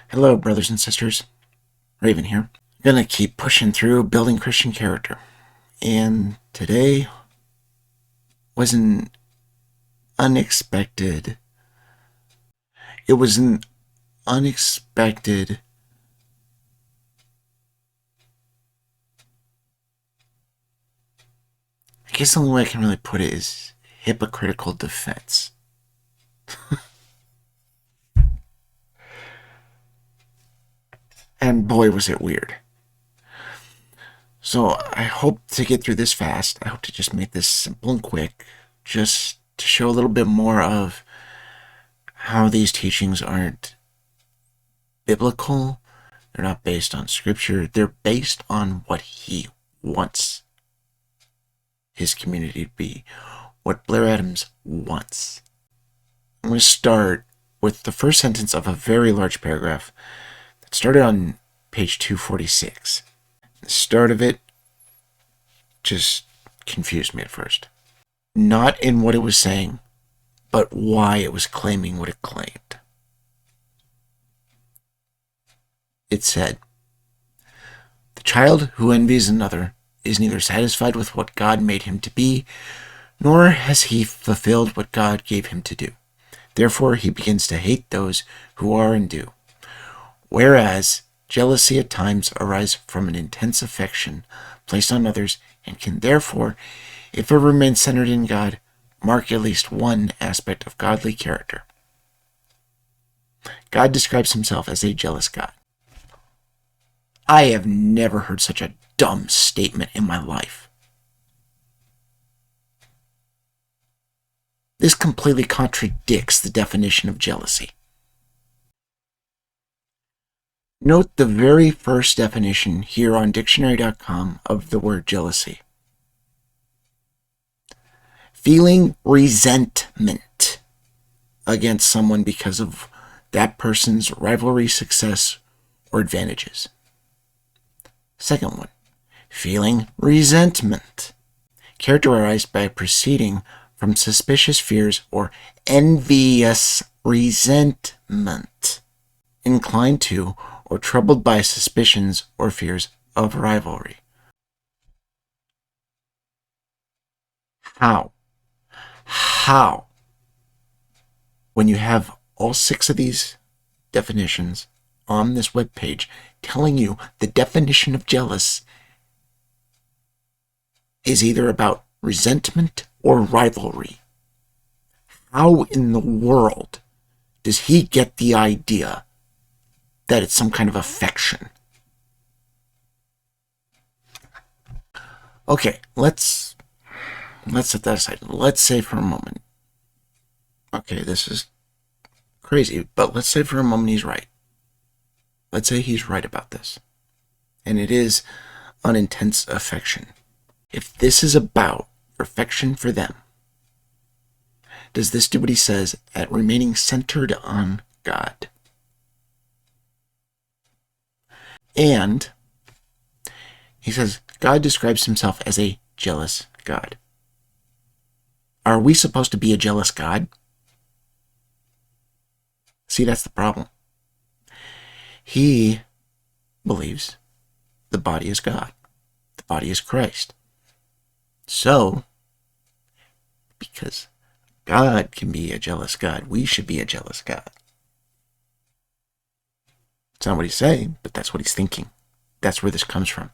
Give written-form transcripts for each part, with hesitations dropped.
Hello, brothers and sisters. Raven here. Gonna keep pushing through building Christian character. And today was an unexpected. It was an unexpected. I guess the only way I can really put it is hypocritical defense. And boy, was it weird. So I hope to get through this fast. I hope to just make this simple and quick, just to show a little bit more of how these teachings aren't biblical. They're not based on scripture. They're based on what he wants his community to be, what Blair Adams wants. I'm going to start with the first sentence of a very large paragraph that started on page 246. The start of it just confused me at first. Not in what it was saying, but why it was claiming what it claimed. It said, "The child who envies another is neither satisfied with what God made him to be, nor has he fulfilled what God gave him to do. Therefore, he begins to hate those who are and do. Whereas jealousy at times arises from an intense affection placed on others and can therefore, if it remains centered in God, mark at least one aspect of godly character. God describes himself as a jealous God." I have never heard such a dumb statement in my life. This completely contradicts the definition of jealousy. Note the very first definition here on dictionary.com of the word jealousy. Feeling resentment against someone because of that person's rivalry, success, or advantages. Second one, feeling resentment, characterized by proceeding from suspicious fears or envious resentment, inclined to or troubled by suspicions or fears of rivalry. How? When you have all 6 of these definitions on this webpage telling you the definition of jealous is either about resentment or rivalry, how in the world does he get the idea that it's some kind of affection? Okay, let's set that aside. Let's say for a moment. Okay, this is crazy, but let's say for a moment he's right. Let's say he's right about this. And it is an intense affection. If this is about affection for them, does this do what he says at remaining centered on God? And he says God describes himself as a jealous God. Are we supposed to be a jealous God? See, that's the problem. He believes the body is God. The body is Christ. So, because God can be a jealous God, we should be a jealous God. It's not what he's saying, but that's what he's thinking. That's where this comes from.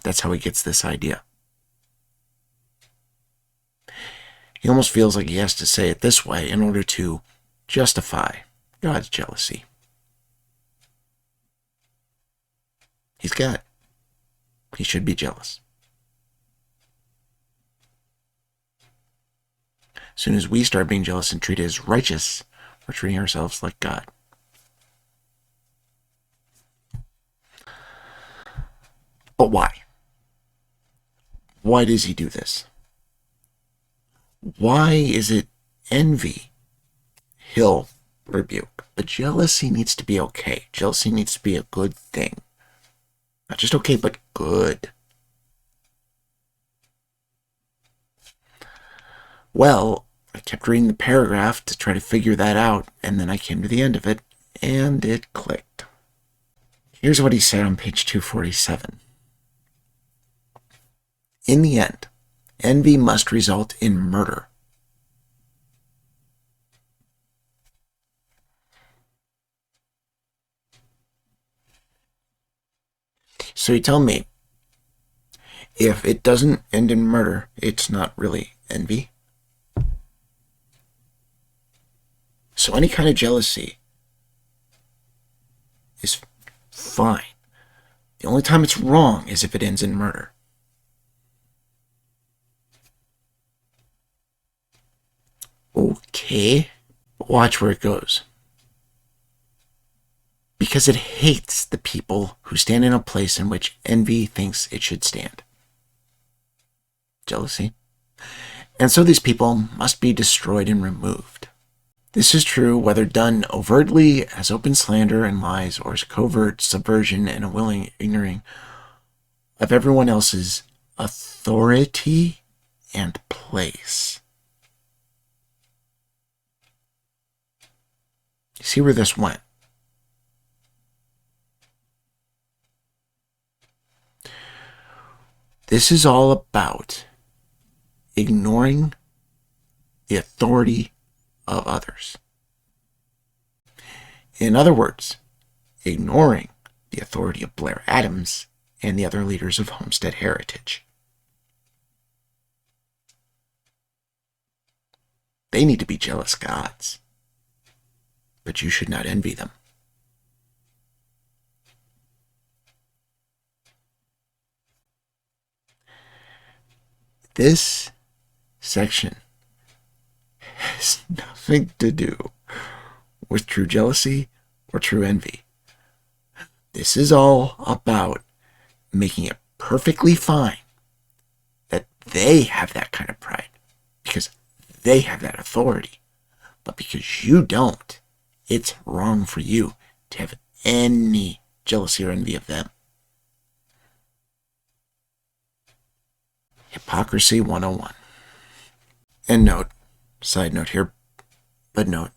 That's how he gets this idea. He almost feels like he has to say it this way in order to justify God's jealousy. He's God. He should be jealous. As soon as we start being jealous and treated as righteous, we're treating ourselves like God. But why? Why does he do this? Why is it envy he'll rebuke? But jealousy needs to be okay. Jealousy needs to be a good thing. Not just okay, but good. Well, I kept reading the paragraph to try to figure that out, and then I came to the end of it, and it clicked. Here's what he said on page 247. In the end, envy must result in murder. So you tell me, if it doesn't end in murder, it's not really envy? So any kind of jealousy is fine. The only time it's wrong is if it ends in murder. Okay, watch where it goes. Because it hates the people who stand in a place in which envy thinks it should stand. Jealousy. And so these people must be destroyed and removed. This is true whether done overtly as open slander and lies or as covert subversion and a willing ignoring of everyone else's authority and place. You see where this went? This is all about ignoring the authority of others. In other words, ignoring the authority of Blair Adams and the other leaders of Homestead heritage. They need to be jealous gods, but you should not envy them. This section has nothing to do with true jealousy or true envy. This is all about making it perfectly fine that they have that kind of pride because they have that authority. But because you don't, it's wrong for you to have any jealousy or envy of them. Hypocrisy 101. And note, side note here, but note,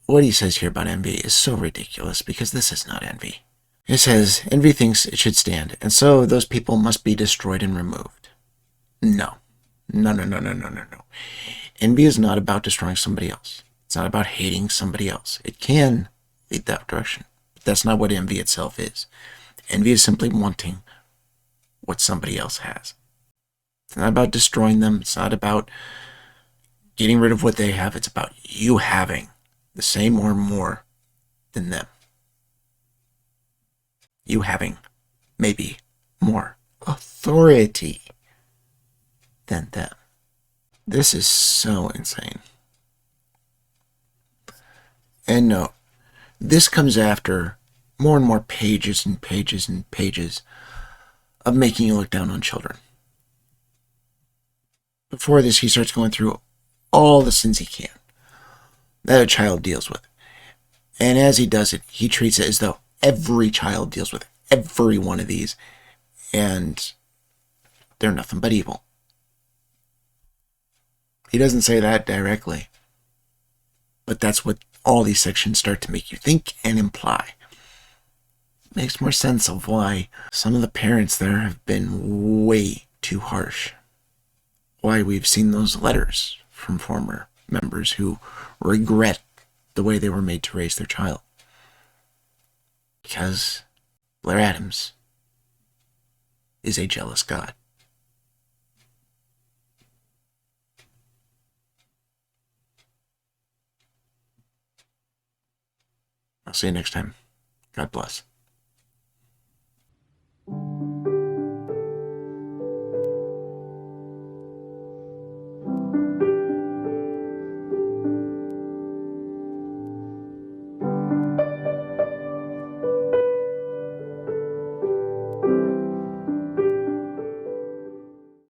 what he says here about envy is so ridiculous because this is not envy. It says, envy thinks it should stand, and so those people must be destroyed and removed. No. No. Envy is not about destroying somebody else. It's not about hating somebody else. It can lead that direction, but that's not what envy itself is. Envy is simply wanting what somebody else has. It's not about destroying them. It's not about getting rid of what they have. It's about you having the same or more than them. You having maybe more authority than them. This is so insane. And no, this comes after more and more pages and pages and pages of making you look down on children. Before this, he starts going through all the sins he can that a child deals with. And as he does it, he treats it as though every child deals with every one of these, and they're nothing but evil. He doesn't say that directly, but that's what all these sections start to make you think and imply. Makes more sense of why some of the parents there have been way too harsh. Why we've seen those letters from former members who regret the way they were made to raise their child. Because Blair Adams is a jealous god. I'll see you next time. God bless.